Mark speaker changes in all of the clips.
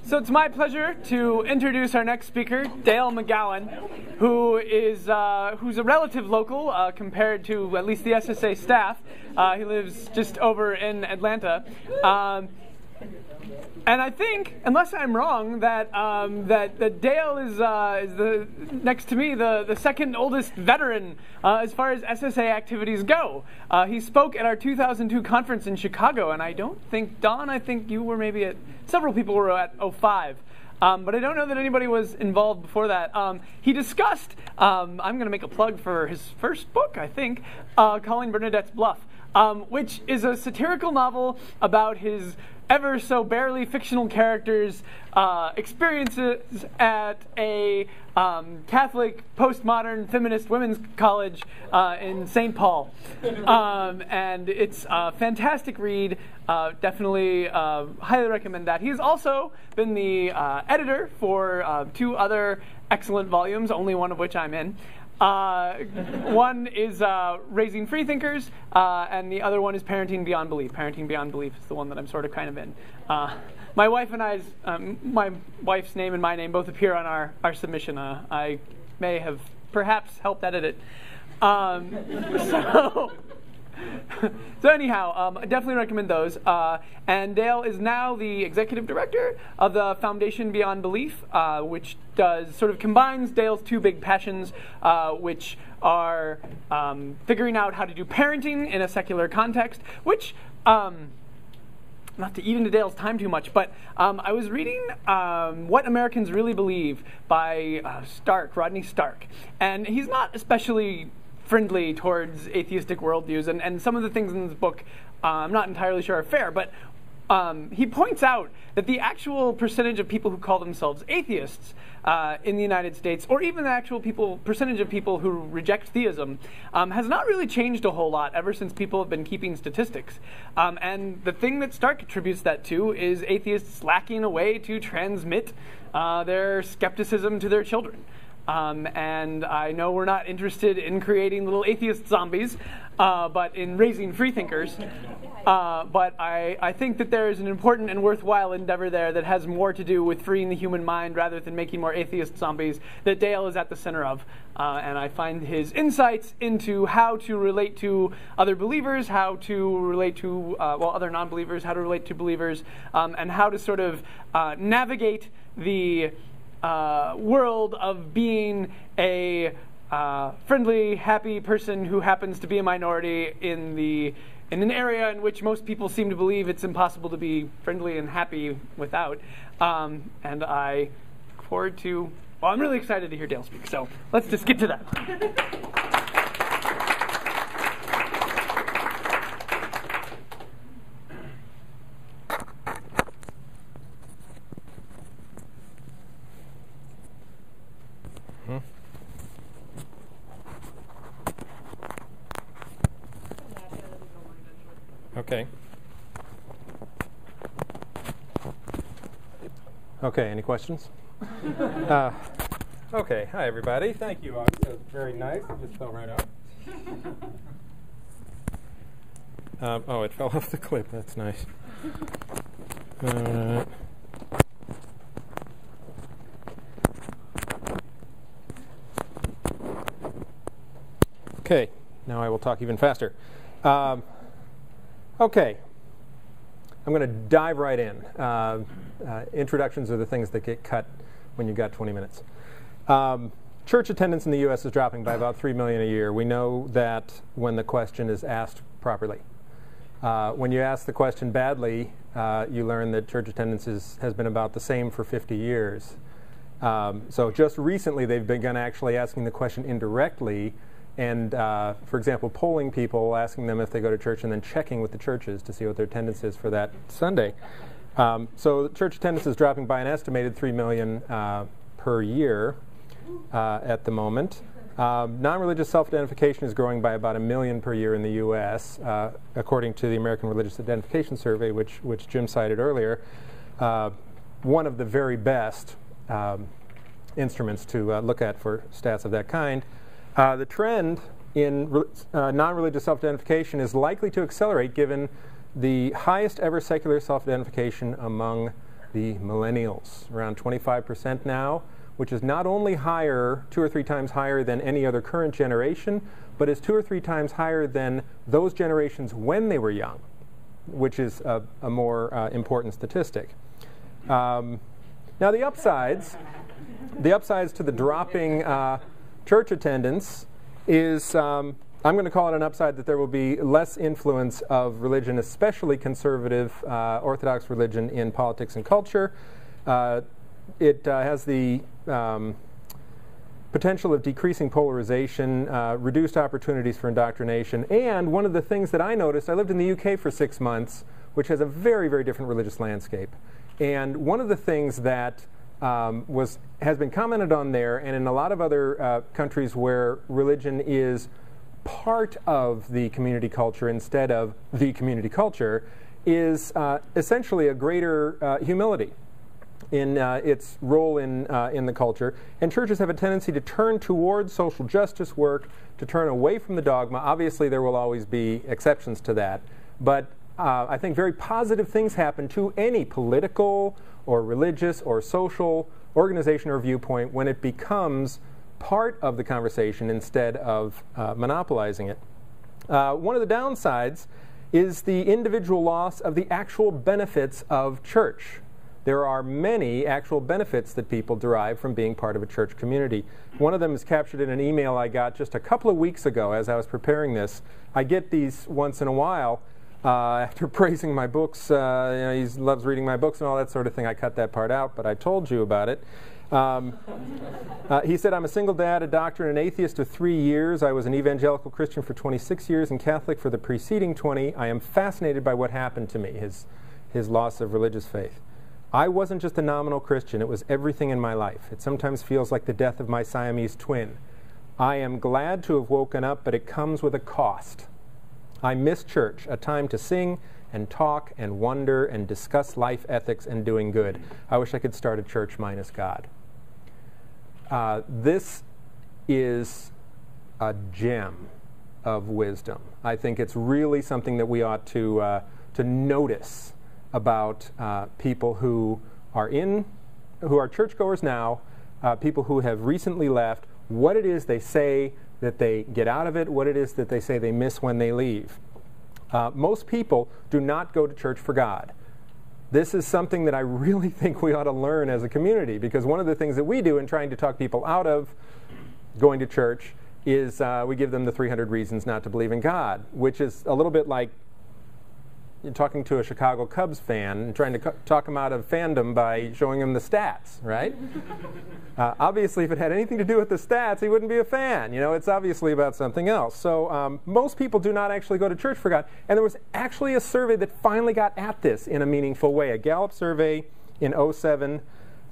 Speaker 1: So it's my pleasure to introduce our next speaker, Dale McGowan, who's a relative local compared to at least the SSA staff. He lives just over in Atlanta. And I think, unless I'm wrong, that Dale is the next to me the second oldest veteran as far as SSA activities go. He spoke at our 2002 conference in Chicago, and I don't think, Don, I think you were maybe at, several people were at 05. But I don't know that anybody was involved before that. He discussed, I'm going to make a plug for his first book, I think, Calling Bernadette's Bluff, which is a satirical novel about his ever so barely fictional characters' experiences at a Catholic postmodern feminist women's college in St. Paul. And it's a fantastic read. Definitely highly recommend that. He's also been the editor for two other excellent volumes, only one of which I'm in. One is Raising Freethinkers, and the other one is Parenting Beyond Belief. Parenting Beyond Belief is the one that I'm sort of kind of in. My wife and I's, my wife's name and my name both appear on our submission. I may have perhaps helped edit it. So anyhow, I definitely recommend those. And Dale is now the executive director of the Foundation Beyond Belief, which sort of combines Dale's two big passions, which are figuring out how to do parenting in a secular context, which, not to eat into Dale's time too much, but I was reading What Americans Really Believe by Rodney Stark, and he's not especially friendly towards atheistic worldviews, and some of the things in this book I'm not entirely sure are fair, but he points out that the actual percentage of people who call themselves atheists in the United States, or even the actual percentage of people who reject theism, has not really changed a whole lot ever since people have been keeping statistics. And the thing that Stark attributes that to is atheists lacking a way to transmit their skepticism to their children. And I know we're not interested in creating little atheist zombies, but in raising freethinkers. But I think that there is an important and worthwhile endeavor there that has more to do with freeing the human mind rather than making more atheist zombies that Dale is at the center of. And I find his insights into how to relate to other believers, how to relate to, other non-believers, how to relate to believers, and how to sort of navigate the world of being a friendly, happy person who happens to be a minority in an area in which most people seem to believe it's impossible to be friendly and happy without. And I look forward to, I'm really excited to hear Dale speak, so let's just get to that.
Speaker 2: Okay. Okay, any questions? Okay, hi everybody. Thank you. That was very nice. It just fell right off. Oh, it fell off the clip. That's nice. Okay, now I will talk even faster. Okay, I'm going to dive right in. Introductions are the things that get cut when you've got 20 minutes. Church attendance in the U.S. is dropping by about 3 million a year. We know that when the question is asked properly. When you ask the question badly, you learn that church attendance has been about the same for 50 years. So just recently they've begun actually asking the question indirectly, and for example, polling people, asking them if they go to church, and then checking with the churches to see what their attendance is for that Sunday. So church attendance is dropping by an estimated 3 million per year at the moment. Non-religious self-identification is growing by about 1 million per year in the U.S., according to the American Religious Identification Survey, which Jim cited earlier. One of the very best instruments to look at for stats of that kind. The trend in non-religious self-identification is likely to accelerate given the highest ever secular self-identification among the millennials, around 25% now, which is not only higher, 2 or 3 times higher than any other current generation, but is 2 or 3 times higher than those generations when they were young, which is a more important statistic. Now the upsides to the dropping church attendance is, I'm going to call it an upside, that there will be less influence of religion, especially conservative Orthodox religion, in politics and culture. It has the potential of decreasing polarization, reduced opportunities for indoctrination, and one of the things that I noticed, I lived in the UK for 6 months, which has a very, very different religious landscape. And one of the things that has been commented on there, and in a lot of other countries where religion is part of the community culture instead of the community culture, is essentially a greater humility in its role in the culture. And churches have a tendency to turn towards social justice work, to turn away from the dogma. Obviously, there will always be exceptions to that. But I think very positive things happen to any political or religious or social organization or viewpoint when it becomes part of the conversation instead of monopolizing it. One of the downsides is the individual loss of the actual benefits of church. There are many actual benefits that people derive from being part of a church community. One of them is captured in an email I got just a couple of weeks ago as I was preparing this. I get these once in a while after praising my books. He loves reading my books and all that sort of thing. I cut that part out, but I told you about it. He said, I'm a single dad, a doctor, and an atheist of 3 years. I was an evangelical Christian for 26 years and Catholic for the preceding 20. I am fascinated by what happened to me, his loss of religious faith. I wasn't just a nominal Christian, it was everything in my life. It sometimes feels like the death of my Siamese twin. I am glad to have woken up, but it comes with a cost. I miss church, a time to sing and talk and wonder and discuss life ethics and doing good. I wish I could start a church minus God. This is a gem of wisdom. I think it's really something that we ought to notice about people who are churchgoers now, people who have recently left, what it is they say that they get out of it, what it is that they say they miss when they leave. Most people do not go to church for God. This is something that I really think we ought to learn as a community, because one of the things that we do in trying to talk people out of going to church is we give them the 300 reasons not to believe in God, which is a little bit like you're talking to a Chicago Cubs fan and trying to talk him out of fandom by showing him the stats, right? Obviously, if it had anything to do with the stats, he wouldn't be a fan. It's obviously about something else. So most people do not actually go to church for God. And there was actually a survey that finally got at this in a meaningful way. A Gallup survey in 2007,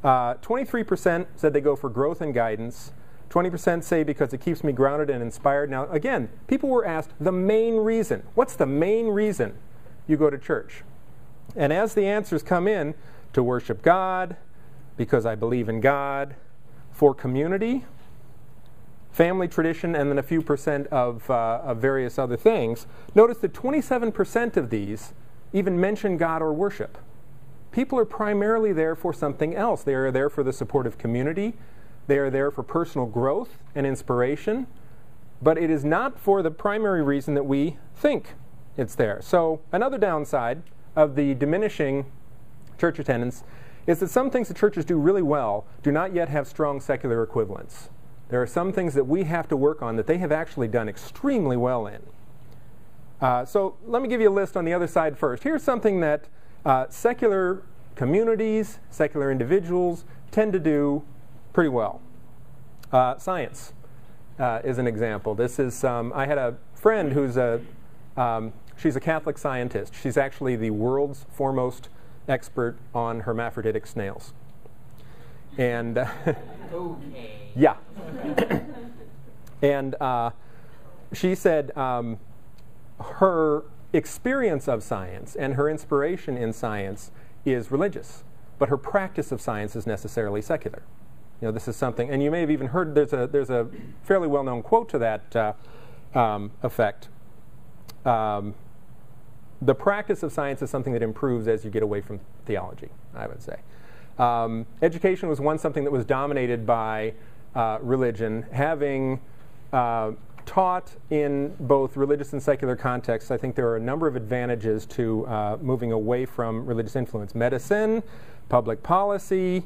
Speaker 2: 23% said they go for growth and guidance. 20% say because it keeps me grounded and inspired. Now, again, people were asked the main reason. What's the main reason you go to church? And as the answers come in, to worship God, because I believe in God, for community, family tradition, and then a few percent of various other things, notice that 27% of these even mention God or worship. People are primarily there for something else. They are there for the support of community. They are there for personal growth and inspiration. But it is not for the primary reason that we think it's there. So another downside of the diminishing church attendance is that some things that churches do really well do not yet have strong secular equivalents. There are some things that we have to work on that they have actually done extremely well in. So let me give you a list on the other side first. Here's something that secular communities, secular individuals tend to do pretty well. Science is an example. This is, I had a friend who's she's a Catholic scientist. She's actually the world's foremost expert on hermaphroditic snails. And
Speaker 3: okay.
Speaker 2: Yeah. And she said her experience of science and her inspiration in science is religious, but her practice of science is necessarily secular. This is something, and you may have even heard, there's a fairly well-known quote to that effect. the practice of science is something that improves as you get away from theology, I would say. Education was once something that was dominated by religion. Having taught in both religious and secular contexts, I think there are a number of advantages to moving away from religious influence. Medicine, public policy,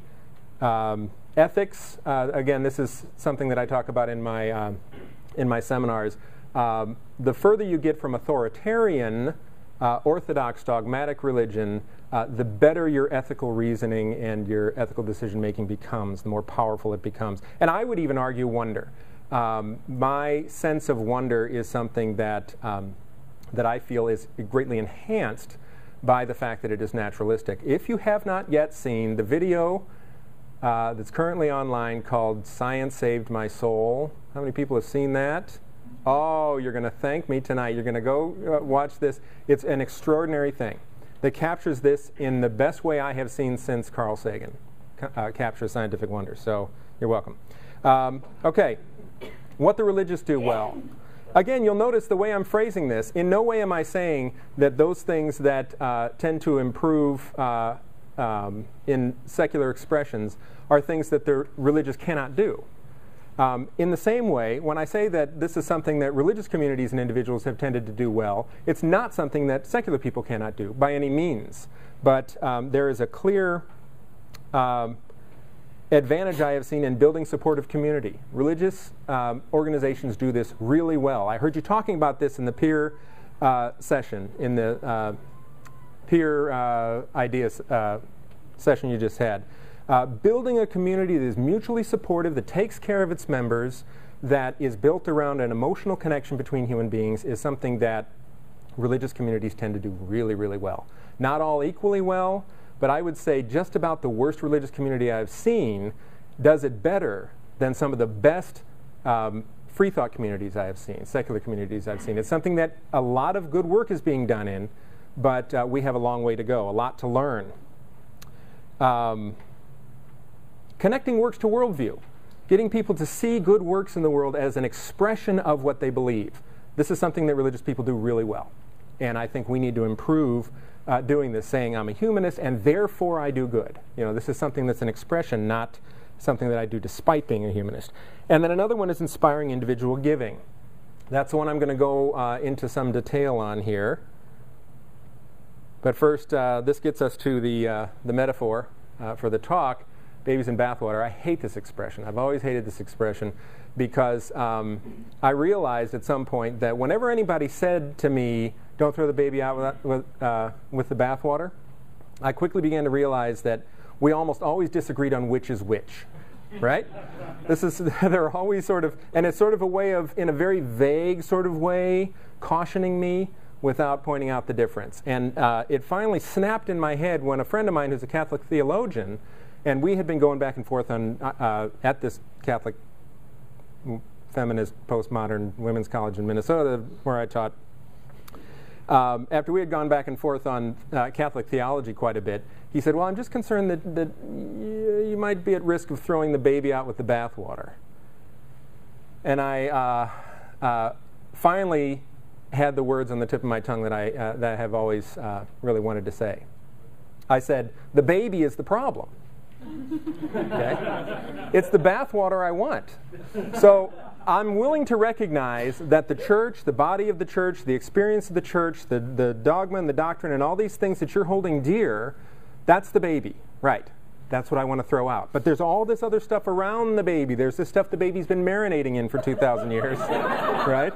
Speaker 2: ethics. Again, this is something that I talk about in my seminars. The further you get from authoritarian, orthodox, dogmatic religion, the better your ethical reasoning and your ethical decision-making becomes, the more powerful it becomes. And I would even argue wonder. My sense of wonder is something that I feel is greatly enhanced by the fact that it is naturalistic. If you have not yet seen the video that's currently online called Science Saved My Soul, how many people have seen that? Oh, you're going to thank me tonight. You're going to go watch this. It's an extraordinary thing that captures this in the best way I have seen since Carl Sagan captures scientific wonder. So you're welcome. Okay, what the religious do well. Again, you'll notice the way I'm phrasing this. In no way am I saying that those things that tend to improve in secular expressions are things that the religious cannot do. In the same way, when I say that this is something that religious communities and individuals have tended to do well, it's not something that secular people cannot do by any means. But there is a clear advantage I have seen in building supportive community. Religious organizations do this really well. I heard you talking about this in the peer session, in the peer ideas session you just had. Building a community that is mutually supportive, that takes care of its members, that is built around an emotional connection between human beings is something that religious communities tend to do really, really well. Not all equally well, but I would say just about the worst religious community I've seen does it better than some of the best freethought communities I have seen, secular communities I've seen. It's something that a lot of good work is being done in, but we have a long way to go, a lot to learn. Connecting works to worldview. Getting people to see good works in the world as an expression of what they believe. This is something that religious people do really well. And I think we need to improve doing this, saying I'm a humanist and therefore I do good. You know, this is something that's an expression, not something that I do despite being a humanist. And then another one is inspiring individual giving. That's the one I'm going to go into some detail on here. But first, this gets us to the metaphor for the talk. Babies in bathwater. I hate this expression. I've always hated this expression because I realized at some point that whenever anybody said to me, don't throw the baby out with the bathwater, I quickly began to realize that we almost always disagreed on which is which, right? They're always sort of, and it's sort of a way of, in a very vague sort of way, cautioning me without pointing out the difference. And it finally snapped in my head when a friend of mine who's a Catholic theologian, and we had been going back and forth on at this Catholic feminist postmodern women's college in Minnesota where I taught. After we had gone back and forth on Catholic theology quite a bit, he said, well, I'm just concerned that you might be at risk of throwing the baby out with the bathwater. And I finally had the words on the tip of my tongue that I have always really wanted to say. I said, the baby is the problem. Okay? It's the bathwater I want. So I'm willing to recognize that the church, the body of the church, the experience of the church, the dogma and the doctrine and all these things that you're holding dear, that's the baby. Right. That's what I want to throw out. But there's all this other stuff around the baby. There's this stuff the baby's been marinating in for 2,000 years. Right?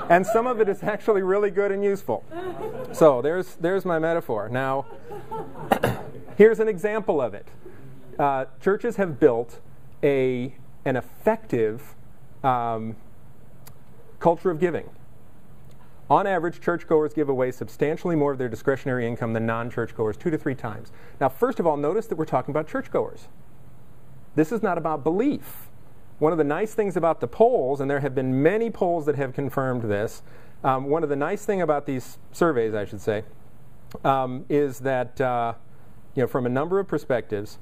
Speaker 2: And some of it is actually really good and useful. So there's my metaphor. Now, here's an example of it. Churches have built an effective culture of giving. On average, churchgoers give away substantially more of their discretionary income than non-churchgoers, 2 to 3 times. Now, first of all, notice that we're talking about churchgoers. This is not about belief. One of the nice things about the polls, and there have been many polls that have confirmed this, one of the nice things about these surveys, I should say, is that from a number of perspectives,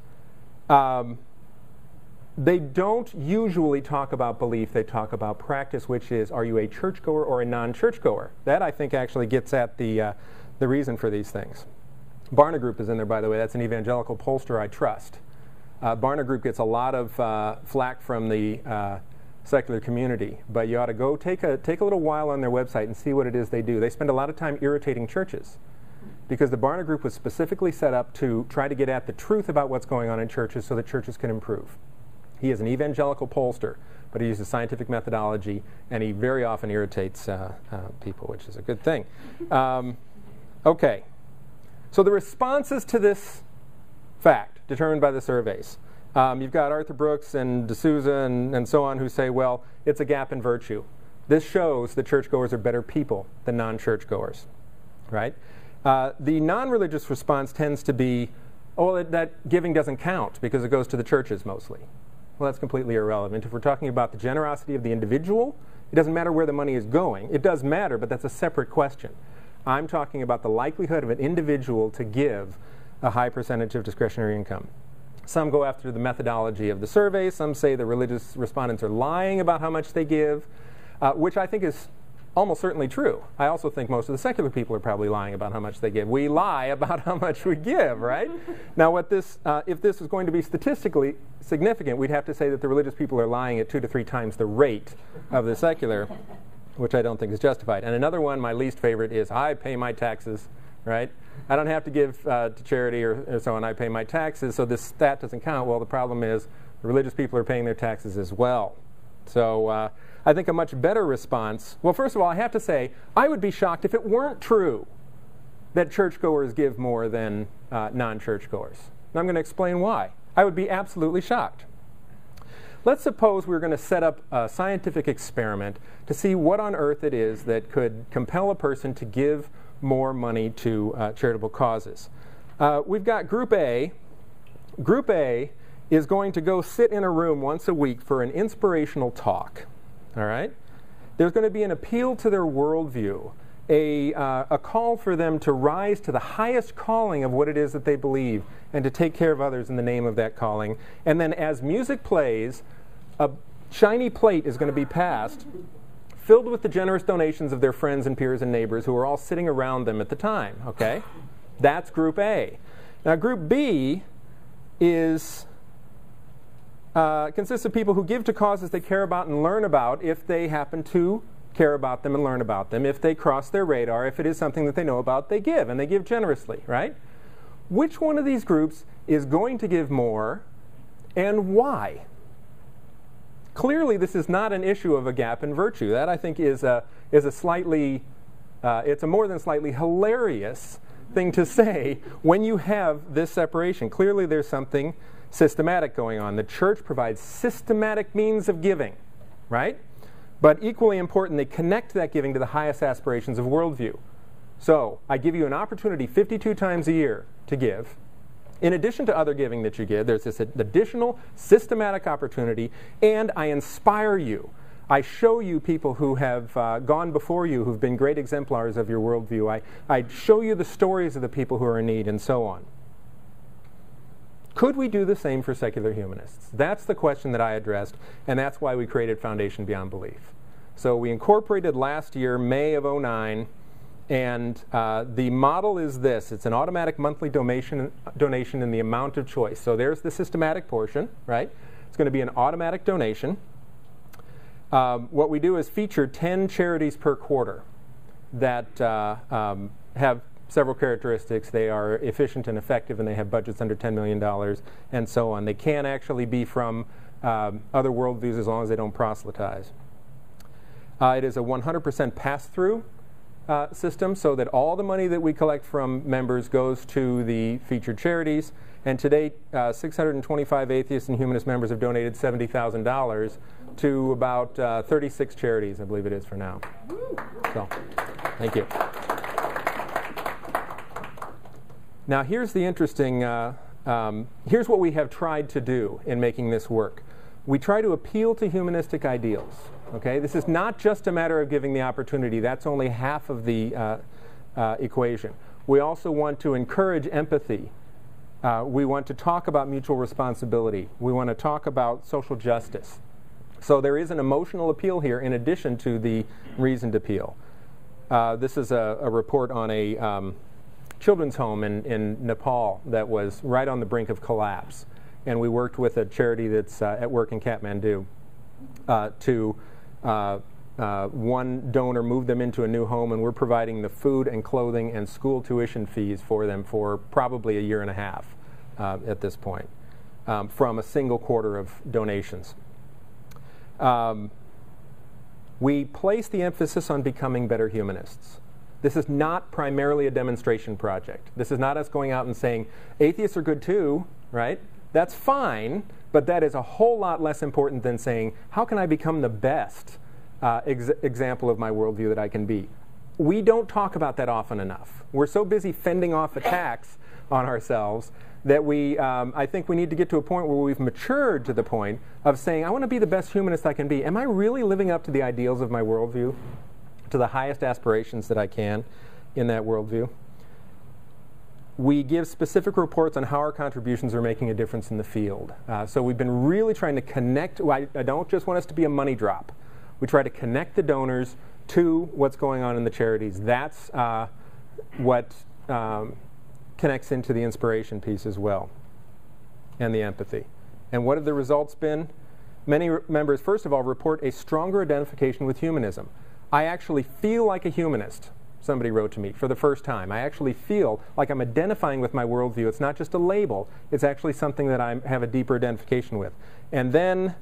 Speaker 2: They don't usually talk about belief. They talk about practice, which is, are you a churchgoer or a non-churchgoer? That, I think, actually gets at the reason for these things. Barna Group is in there, by the way. That's an evangelical pollster I trust. Barna Group gets a lot of flack from the secular community, but you ought to go take a little while on their website and see what it is they do. They spend a lot of time irritating churches, because the Barna Group was specifically set up to try to get at the truth about what's going on in churches so that churches can improve. He is an evangelical pollster, but he uses scientific methodology, and he very often irritates people, which is a good thing. Okay. So the responses to this fact, determined by the surveys. You've got Arthur Brooks and D'Souza and so on who say, well, it's a gap in virtue. This shows that churchgoers are better people than non-churchgoers, right? The non-religious response tends to be, oh, that giving doesn't count because it goes to the churches mostly. Well, that's completely irrelevant. If we're talking about the generosity of the individual, it doesn't matter where the money is going. It does matter, but that's a separate question. I'm talking about the likelihood of an individual to give a high percentage of discretionary income. Some go after the methodology of the survey. Some say the religious respondents are lying about how much they give, which I think is almost certainly true. I also think most of the secular people are probably lying about how much they give. We lie about how much we give, right? Now, what this, if this was going to be statistically significant, we'd have to say that the religious people are lying at 2 to 3 times the rate of the secular, which I don't think is justified. And another one, my least favorite, is I pay my taxes, right? I don't have to give to charity or so on. I pay my taxes, so this stat doesn't count. Well, the problem is the religious people are paying their taxes as well. So I think a much better response, well, first of all, I have to say, I would be shocked if it weren't true that churchgoers give more than non-churchgoers. And I'm going to explain why. I would be absolutely shocked. Let's suppose we're going to set up a scientific experiment to see what on earth it is that could compel a person to give more money to charitable causes. We've got Group A. Group A is going to go sit in a room once a week for an inspirational talk. All right? There's going to be an appeal to their worldview, a call for them to rise to the highest calling of what it is that they believe and to take care of others in the name of that calling. And then as music plays, a shiny plate is going to be passed filled with the generous donations of their friends and peers and neighbors who are all sitting around them at the time. Okay? That's Group A. Now, Group B is consists of people who give to causes they care about and learn about if they happen to care about them and learn about them. If they cross their radar, if it is something that they know about, they give, and they give generously, right? Which one of these groups is going to give more, and why? Clearly, this is not an issue of a gap in virtue. That, I think, is a slightly, it's a more than slightly hilarious thing to say when you have this separation. Clearly, there's something systematic going on. The church provides systematic means of giving, right? But equally important, they connect that giving to the highest aspirations of worldview. So I give you an opportunity 52 times a year to give. In addition to other giving that you give, there's this additional systematic opportunity, and I inspire you. I show you people who have gone before you, who've been great exemplars of your worldview. I show you the stories of the people who are in need, and so on. Could we do the same for secular humanists? That's the question that I addressed, and that's why we created Foundation Beyond Belief. So we incorporated last year, May of '09, and the model is this. It's an automatic monthly donation in the amount of choice. So there's the systematic portion, right? It's going to be an automatic donation. What we do is feature 10 charities per quarter that have several characteristics. They are efficient and effective, and they have budgets under $10 million, and so on. They can actually be from other worldviews as long as they don't proselytize. It is a 100% pass-through system, so that all the money that we collect from members goes to the featured charities. And to date, 625 atheist and humanist members have donated $70,000 to about 36 charities, I believe it is for now. So, thank you. Now, here's the interesting, here's what we have tried to do in making this work. We try to appeal to humanistic ideals. Okay? This is not just a matter of giving the opportunity. That's only half of the equation. We also want to encourage empathy We want to talk about mutual responsibility. We want to talk about social justice. So there is an emotional appeal here in addition to the reasoned appeal. This is a report on a children's home in Nepal that was right on the brink of collapse. And we worked with a charity that's at work in Kathmandu to one donor moved them into a new home, and we're providing the food and clothing and school tuition fees for them for probably a year and a half at this point from a single quarter of donations. We place the emphasis on becoming better humanists. This is not primarily a demonstration project. This is not us going out and saying, atheists are good too, right? That's fine, but that is a whole lot less important than saying, how can I become the best example of my worldview that I can be? We don't talk about that often enough. We're so busy fending off attacks on ourselves that I think we need to get to a point where we've matured to the point of saying, I want to be the best humanist I can be. Am I really living up to the ideals of my worldview, to the highest aspirations that I can in that worldview? We give specific reports on how our contributions are making a difference in the field. So we've been really trying to connect. I don't just want us to be a money drop. We try to connect the donors to what's going on in the charities. That's what connects into the inspiration piece as well, and the empathy. And what have the results been? Many members, first of all, report a stronger identification with humanism. I actually feel like a humanist, somebody wrote to me, for the first time. I actually feel like I'm identifying with my worldview. It's not just a label. It's actually something that I have a deeper identification with. And then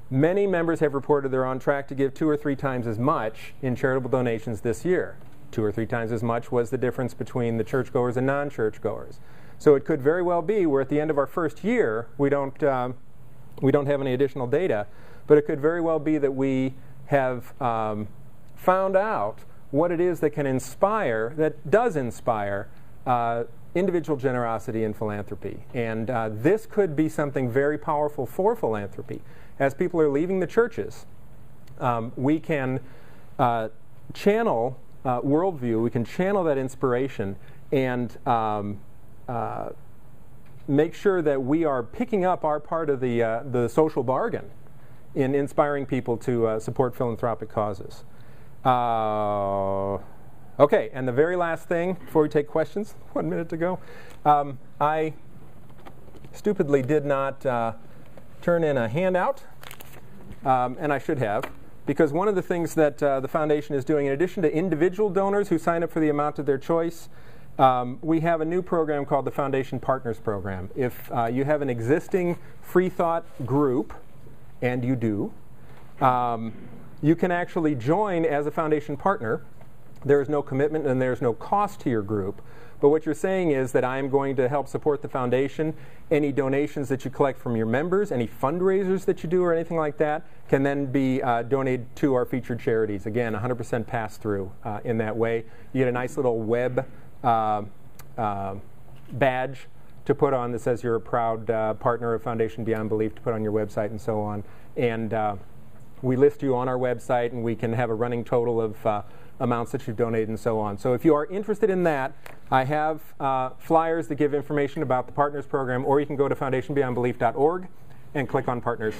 Speaker 2: many members have reported they're on track to give 2 or 3 times as much in charitable donations this year. 2 or 3 times as much was the difference between the churchgoers and non-churchgoers. So it could very well be where at the end of our first year we don't have any additional data, but it could very well be that we have found out what it is that can inspire, that does inspire individual generosity and philanthropy. And this could be something very powerful for philanthropy. As people are leaving the churches, we can channel worldview, we can channel that inspiration and make sure that we are picking up our part of the social bargain in inspiring people to support philanthropic causes. Okay, and the very last thing, before we take questions, 1 minute to go, I stupidly did not turn in a handout, and I should have. Because one of the things that the foundation is doing, in addition to individual donors who sign up for the amount of their choice, we have a new program called the Foundation Partners Program. If you have an existing freethought group, and you do, you can actually join as a foundation partner. There is no commitment and there's no cost to your group. But what you're saying is that I'm going to help support the foundation. Any donations that you collect from your members, any fundraisers that you do or anything like that, can then be donated to our featured charities. Again, 100% pass-through in that way. You get a nice little web badge to put on that says you're a proud partner of Foundation Beyond Belief, to put on your website and so on. And we list you on our website, and we can have a running total of amounts that you've donated and so on. So if you are interested in that, I have flyers that give information about the Partners Program, or you can go to foundationbeyondbelief.org and click on Partners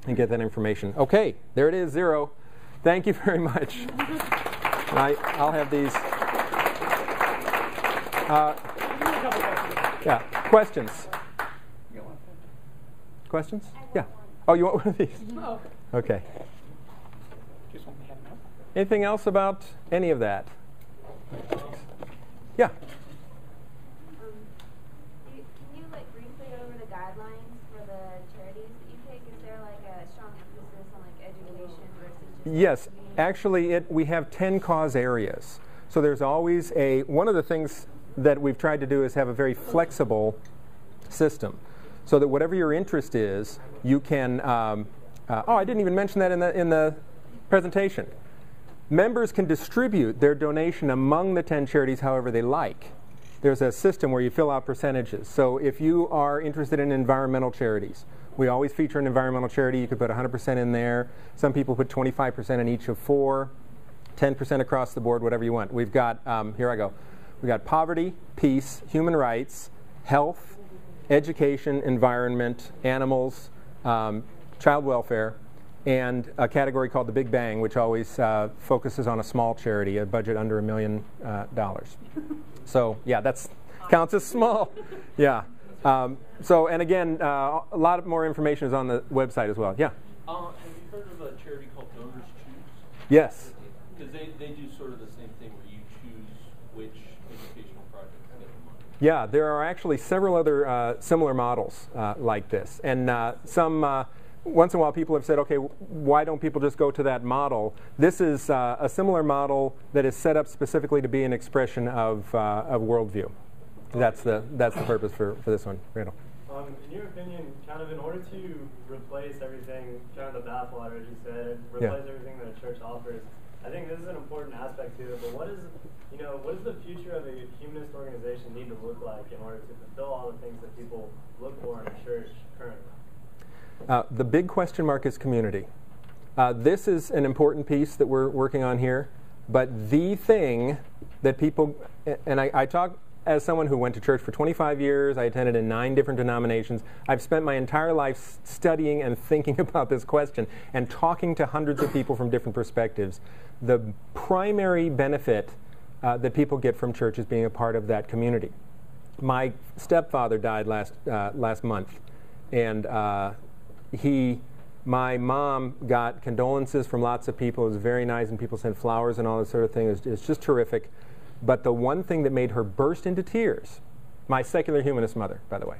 Speaker 2: and get that information. Okay, there it is, 0. Thank you very much. And I'll have these. Yeah, questions? Questions? Yeah. Oh, you want one of these?
Speaker 1: Oh.
Speaker 2: Okay.
Speaker 1: Just want me to have enough.
Speaker 2: Anything else about any of that? Yeah.
Speaker 4: Can you briefly go over the guidelines for the charities that you take? Is there a strong emphasis on education versus just
Speaker 2: Yes, actually we have 10 cause areas. So there's always one of the things that we've tried to do is have a very flexible system, so that whatever your interest is, you can. I didn't even mention that in the presentation. Members can distribute their donation among the 10 charities however they like. There's a system where you fill out percentages. So if you are interested in environmental charities, we always feature an environmental charity. You could put 100% in there. Some people put 25% in each of 4, 10% across the board, whatever you want. We've got, here I go. We've got poverty, peace, human rights, health, education, environment, animals, child welfare, and a category called the Big Bang, which always focuses on a small charity, a budget under $1 million. So yeah, that's counts as small. Yeah. So, and again, a lot more information is on the website as well. Yeah.
Speaker 5: Have you heard of a charity called Donors Choose?
Speaker 2: Yes.
Speaker 5: Because they do sort of the same thing where you choose which educational projects get the money.
Speaker 2: Yeah, there are actually several other similar models like this. And once in a while people have said, okay, why don't people just go to that model? This is a similar model that is set up specifically to be an expression of worldview. That's the purpose for this one. Randall.
Speaker 6: In your opinion, kind of in order to replace everything, kind of the bathwater, as you said, replace everything that a church offers, I think this is an important aspect to it. But what does the future of a humanist organization need to look like in order to fulfill all the things that people look for in a church currently?
Speaker 2: The big question mark is community. This is an important piece that we're working on here, but the thing that people, and I talk as someone who went to church for 25 years, I attended in 9 different denominations. I've spent my entire life studying and thinking about this question and talking to hundreds of people from different perspectives. The primary benefit that people get from church is being a part of that community. My stepfather died last month, and my mom got condolences from lots of people. It was very nice, and people sent flowers and all this sort of thing. It's just terrific. But the one thing that made her burst into tears, my secular humanist mother, by the way,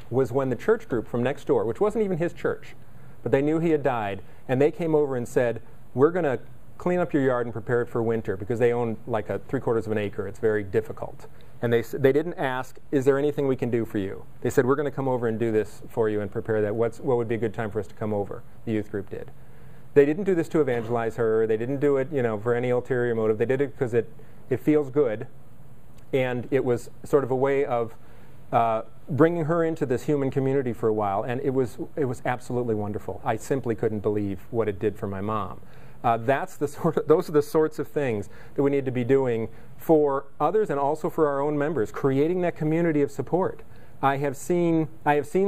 Speaker 2: was when the church group from next door, which wasn't even his church, but they knew he had died, and they came over and said, we're going to clean up your yard and prepare it for winter, because they own like 3/4 of an acre. It's very difficult. And they didn't ask, is there anything we can do for you? They said, we're going to come over and do this for you and prepare that. What would be a good time for us to come over? The youth group did. They didn't do this to evangelize her. They didn't do it, for any ulterior motive. They did it because it feels good, and it was sort of a way of bringing her into this human community for a while, and it was absolutely wonderful. I simply couldn't believe what it did for my mom. Those are the sorts of things that we need to be doing for others and also for our own members, creating that community of support. I have seen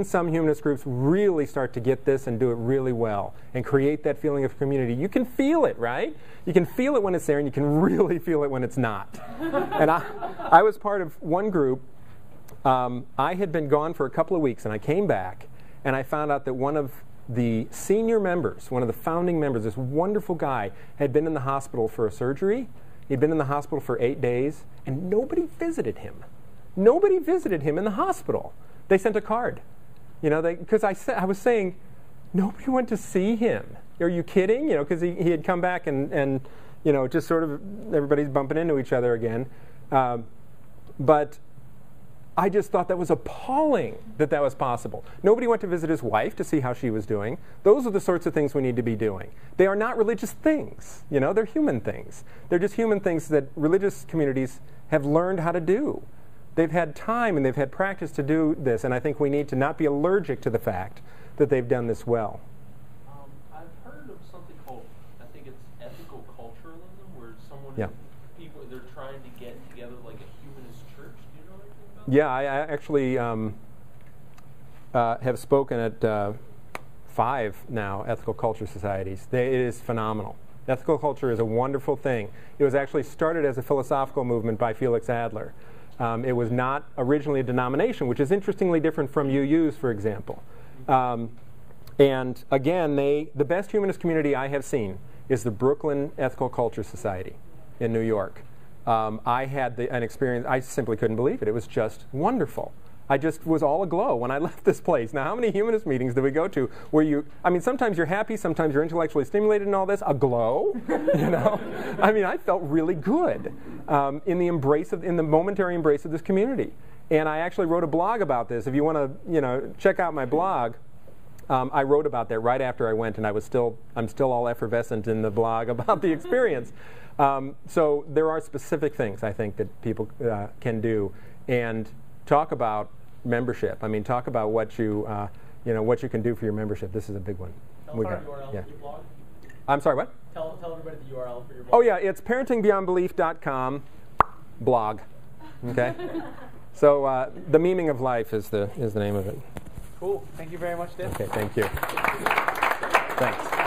Speaker 2: some humanist groups really start to get this and do it really well and create that feeling of community. You can feel it, right? You can feel it when it's there, and you can really feel it when it's not. And I was part of one group. I had been gone for a couple of weeks, and I came back, and I found out that one of the senior members, one of the founding members, this wonderful guy, had been in the hospital for a surgery. He'd been in the hospital for 8 days, and nobody visited him. Nobody visited him in the hospital. They sent a card, because I was saying, nobody went to see him. Are you kidding? Because he had come back and just sort of everybody's bumping into each other again. But I just thought that was appalling that was possible. Nobody went to visit his wife to see how she was doing. Those are the sorts of things we need to be doing. They are not religious things. They're human things. They're just human things that religious communities have learned how to do. They've had time and they've had practice to do this, and I think we need to not be allergic to the fact that they've done this well.
Speaker 5: I've heard of something called, I think it's ethical culturalism, where people, they're trying to get together like a humanist church. Do you know anything about that?
Speaker 2: Yeah, I actually have spoken at 5 now ethical culture societies. It is phenomenal. Ethical culture is a wonderful thing. It was actually started as a philosophical movement by Felix Adler. It was not originally a denomination, which is interestingly different from UUs, for example. And again, the best humanist community I have seen is the Brooklyn Ethical Culture Society in New York. I had an experience, I simply couldn't believe it. It was just wonderful. I just was all aglow when I left this place. Now, how many humanist meetings do we go to where sometimes you're happy, sometimes you're intellectually stimulated and all this, aglow, I felt really good in the momentary embrace of this community. And I actually wrote a blog about this. If you want to, check out my blog, I wrote about that right after I went, and I'm still all effervescent in the blog about the experience. So there are specific things I think that people can do, and talk about membership. Talk about what you can do for your membership. This is a big one.
Speaker 3: Tell us our URL for your blog.
Speaker 2: I'm sorry, what?
Speaker 3: Tell everybody the URL for your blog.
Speaker 2: Oh yeah, it's parentingbeyondbelief.com blog. Okay. So the meaning of life is the name of it.
Speaker 1: Cool. Thank you very much, Dale.
Speaker 2: Okay, thank you. Thanks.